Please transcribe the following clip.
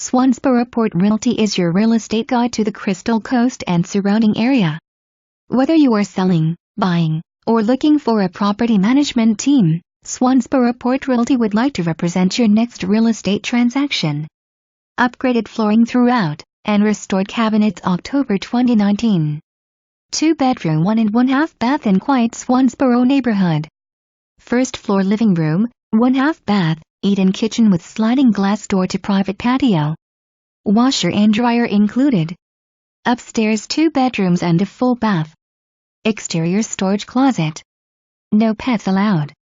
Swansboro Port Realty is your real estate guide to the Crystal Coast and surrounding area. Whether you are selling, buying, or looking for a property management team, Swansboro Port Realty would like to represent your next real estate transaction. Upgraded flooring throughout, and restored cabinets October 2019. 2-bedroom 1.5 bath in quiet Swansboro neighborhood. First floor living room, 1/2 bath, eat-in kitchen with sliding glass door to private patio. Washer and dryer included. Upstairs 2 bedrooms and a full bath. Exterior storage closet. No pets allowed.